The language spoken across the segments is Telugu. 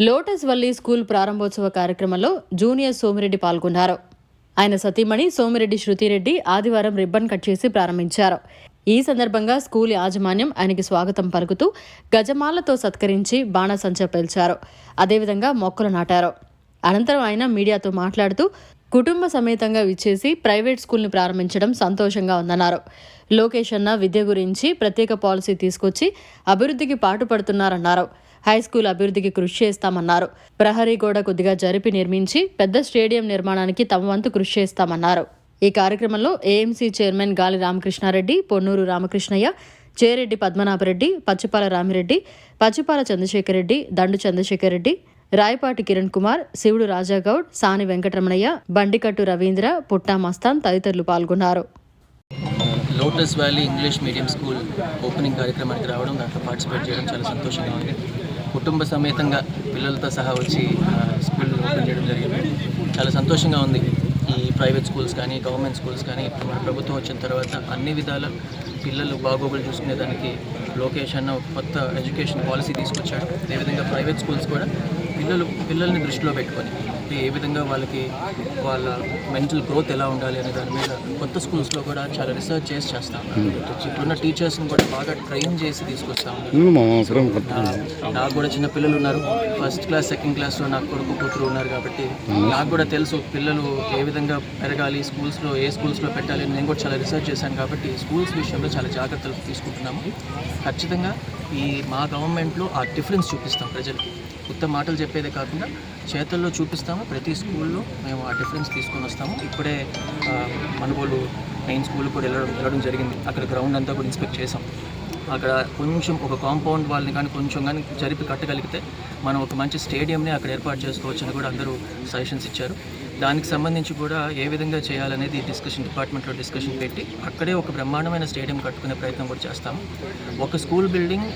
లోటస్ వల్లి స్కూల్ ప్రారంభోత్సవ కార్యక్రమంలో జూనియర్ సోమిరెడ్డి పాల్గొన్నారు. ఆయన సతీమణి సోమిరెడ్డి శృతిరెడ్డి ఆదివారం రిబ్బన్ కట్ చేసి ప్రారంభించారు. ఈ సందర్భంగా స్కూల్ యాజమాన్యం ఆయనకి స్వాగతం పలుకుతూ గజమాలతో సత్కరించి బాణసంచా పేల్చారు. అదేవిధంగా మొక్కలు నాటారు. అనంతరం ఆయన మీడియాతో మాట్లాడుతూ కుటుంబ సమేతంగా విచ్చేసి ప్రైవేట్ స్కూల్ని ప్రారంభించడం సంతోషంగా ఉందన్నారు. లోకేష్ అన్న విద్య గురించి ప్రత్యేక పాలసీ తీసుకొచ్చి అభివృద్ధికి పాటుపడుతున్నారన్నారు. హైస్కూల్ అభివృద్ధికి కృషి చేస్తామన్నారు. ప్రహరీ గోడ కొద్దిగా జరిపి నిర్మించి పెద్ద స్టేడియం నిర్మాణానికి తమ వంతు కృషి చేస్తామన్నారు. ఈ కార్యక్రమంలో ఏఎంసీ చైర్మన్ గాలి రామకృష్ణారెడ్డి, పొన్నూరు రామకృష్ణయ్య, చేరెడ్డి పద్మనాభరెడ్డి, పచ్చిపాల రామిరెడ్డి, పచ్చిపాల చంద్రశేఖర్ రెడ్డి, దండు చంద్రశేఖర్ రెడ్డి, రాయపాటి కిరణ్ కుమార్, శివుడు రాజాగౌడ్, సాని వెంకటరమణయ్య, బండికట్టు రవీంద్ర, పుట్టా మస్తాన్ తదితరులు పాల్గొన్నారు. Lotus valley English medium school opening కార్యక్రమానికి రావడం, దాంట్లో పార్టిసిపేట్ చేయడం చాలా సంతోషంగా ఉంది. కుటుంబ సమేతంగా పిల్లలతో సహా వచ్చి స్కూల్ ఓపెన్ చేయడం జరిగింది. చాలా సంతోషంగా ఉంది. ఈ ప్రైవేట్ స్కూల్స్ కానీ గవర్నమెంట్ స్కూల్స్ కానీ మన ప్రభుత్వం వచ్చిన తర్వాత అన్ని విధాల పిల్లలు బాగోగులు చూసుకునేదానికి లోకేష్ అన్న ఒక కొత్త ఎడ్యుకేషన్ పాలసీ తీసుకొచ్చాడు. అదేవిధంగా ప్రైవేట్ స్కూల్స్ కూడా పిల్లల్ని దృష్టిలో పెట్టుకొని ఏ విధంగా వాళ్ళకి వాళ్ళ మెంటల్ గ్రోత్ ఎలా ఉండాలి అనే దాని మీద కొత్త స్కూల్స్లో కూడా చాలా రీసెర్చ్ చేస్తాం. ఇప్పుడున్న టీచర్స్ని కూడా బాగా ట్రైన్ చేసి తీసుకొస్తాం. నాకు కూడా చిన్న పిల్లలు ఉన్నారు. ఫస్ట్ క్లాస్ సెకండ్ క్లాస్లో నాకు కొడుకు కూతురు ఉన్నారు కాబట్టి నాకు కూడా తెలుసు పిల్లలు ఏ విధంగా పెరగాలి, స్కూల్స్లో ఏ స్కూల్స్లో పెట్టాలి అని నేను కూడా చాలా రీసెర్చ్ చేశాను. కాబట్టి స్కూల్స్ విషయంలో చాలా జాగ్రత్తలు తీసుకుంటున్నాము. ఖచ్చితంగా మా గవర్నమెంట్లో ఆ డిఫరెన్స్ చూపిస్తాం ప్రజలకి. కొత్త మాటలు చెప్పేదే కాకుండా చేతుల్లో చూపిస్తాము. ప్రతి స్కూల్లో మేము ఆ డిఫరెన్స్ తీసుకొని వస్తాము. ఇప్పుడే మనుగోలు మెయిన్ స్కూల్ కూడా వెళ్ళడం జరిగింది. అక్కడ గ్రౌండ్ అంతా కూడా ఇన్స్పెక్ట్ చేసాం. అక్కడ కొంచెం ఒక కాంపౌండ్ వాళ్ళని కానీ కొంచెం కానీ జరిపి కట్టగలిగితే మనం ఒక మంచి స్టేడియంని అక్కడ ఏర్పాటు చేసుకోవచ్చు అని కూడా అందరూ సజెషన్స్ ఇచ్చారు. దానికి సంబంధించి కూడా ఏ విధంగా చేయాలనేది డిపార్ట్మెంట్లో డిస్కషన్ పెట్టి అక్కడే ఒక బ్రహ్మాండమైన స్టేడియం కట్టుకునే ప్రయత్నం కూడా చేస్తాము. ఒక స్కూల్ బిల్డింగ్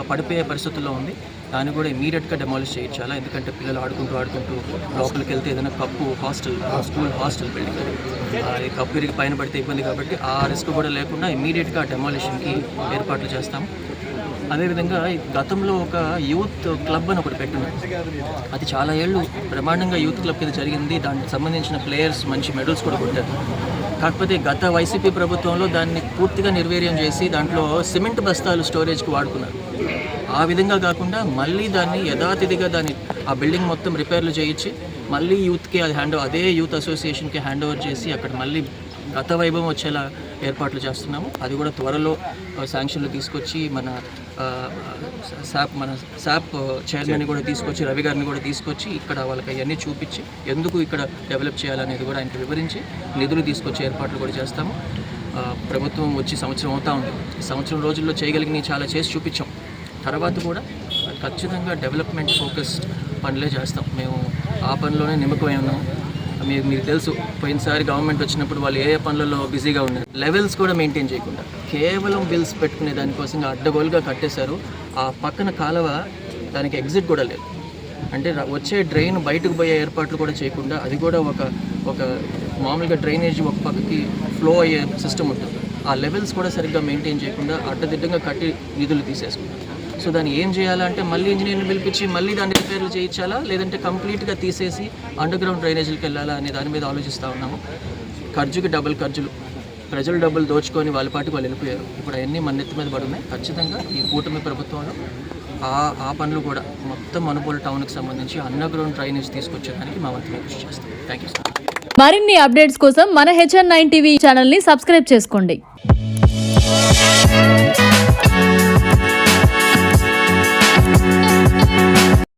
పడిపోయే పరిస్థితుల్లో ఉంది. దాన్ని కూడా ఇమీడియట్గా డెమాలిష్ చేయించాలా. ఎందుకంటే పిల్లలు ఆడుకుంటూ లోపలికి వెళ్తే ఏదైనా స్కూల్ హాస్టల్ బిల్డింగ్ ఈ కప్పు విరిగి పైన పడితే ఇబ్బంది కాబట్టి ఆ రిస్క్ కూడా లేకుండా ఇమీడియట్గా డెమాలిషన్కి ఏర్పాట్లు చేస్తాము. అదేవిధంగా గతంలో ఒక యూత్ క్లబ్ అని ఒకటి పెట్టినాం. అది చాలా ఏళ్ళు బ్రహ్మాండంగా యూత్ క్లబ్ కింద జరిగింది. దానికి సంబంధించిన ప్లేయర్స్ మంచి మెడల్స్ కూడా కొట్టారు. కాకపోతే గత వైసీపీ ప్రభుత్వంలో దాన్ని పూర్తిగా నిర్వీర్యం చేసి దాంట్లో సిమెంట్ బస్తాలు స్టోరేజ్కి వాడుకున్నారు. ఆ విధంగా కాకుండా మళ్ళీ దాన్ని యథాతిథిగా ఆ బిల్డింగ్ మొత్తం రిపేర్లు చేయించి మళ్ళీ యూత్కి అది అదే యూత్ అసోసియేషన్కి హ్యాండ్ ఓవర్ చేసి అక్కడ మళ్ళీ గత వైభవం వచ్చేలా ఏర్పాట్లు చేస్తున్నాము. అది కూడా త్వరలో శాంక్షన్లు తీసుకొచ్చి మన శాప్ చైర్మన్ని కూడా తీసుకొచ్చి రవి గారిని కూడా తీసుకొచ్చి ఇక్కడ వాళ్ళకి అవన్నీ చూపించి ఎందుకు ఇక్కడ డెవలప్ చేయాలనేది కూడా ఆయనకి వివరించి నిధులు తీసుకొచ్చే ఏర్పాట్లు కూడా చేస్తాము. ప్రభుత్వం వచ్చి సంవత్సరం అవుతా ఉంది. ఈ సంవత్సరం రోజుల్లో చేయగలిగినవి చాలా చేసి చూపించాం. తర్వాత కూడా ఖచ్చితంగా డెవలప్మెంట్ ఫోకస్డ్ పనులే చేస్తాం. మేము ఆ పనిలోనే నిమ్మకమై ఉన్నాము. మీకు తెలుసు, పోయినసారి గవర్నమెంట్ వచ్చినప్పుడు వాళ్ళు ఏ పనులలో బిజీగా ఉన్నారు. లెవెల్స్ కూడా మెయింటైన్ చేయకుండా కేవలం బిల్స్ పెట్టుకునే దానికోసం అడ్డగోలుగా కట్టేశారు. ఆ పక్కన కాలువ దానికి ఎగ్జిట్ కూడా లేదు. అంటే వచ్చే డ్రైన్ బయటకు పోయే ఏర్పాట్లు కూడా చేయకుండా అది కూడా ఒక మామూలుగా డ్రైనేజ్ ఒక పక్కకి ఫ్లో అయ్యే సిస్టమ్ ఉంటుంది. ఆ లెవెల్స్ కూడా సరిగ్గా మెయింటైన్ చేయకుండా అడ్డదిడ్డంగా కట్టి నిధులు తీసేసుకుంటారు. సో దాన్ని ఏం చేయాలంటే మళ్ళీ ఇంజనీర్ని పిలిపించి మళ్ళీ దాన్ని రిపేర్లు చేయించాలా, లేదంటే కంప్లీట్గా తీసేసి అండర్ గ్రౌండ్ డ్రైనేజీలకు వెళ్ళాలా అనే దాని మీద ఆలోచిస్తూ ఉన్నాము. ఖర్చుకి ఖర్చులు, ప్రజలు డబ్బులు దోచుకొని వాళ్ళ పాటికి వాళ్ళు వెళ్ళిపోయారు. ఇప్పుడు అవన్నీ మన నెత్తి మీద పడున్నాయి. ఖచ్చితంగా ఈ కూటమి ప్రభుత్వంలో ఆ పనులు కూడా మొత్తం మనుగోలు టౌన్కి సంబంధించి అండర్ గ్రౌండ్ డ్రైనేజ్ తీసుకొచ్చేదానికి మా వంతుగా కృషి చేస్తాం. Thank you sir. మరిన్ని అప్డేట్స్ కోసం మన HN9 టీవీ ఛానల్ని సబ్స్క్రైబ్ చేసుకోండి.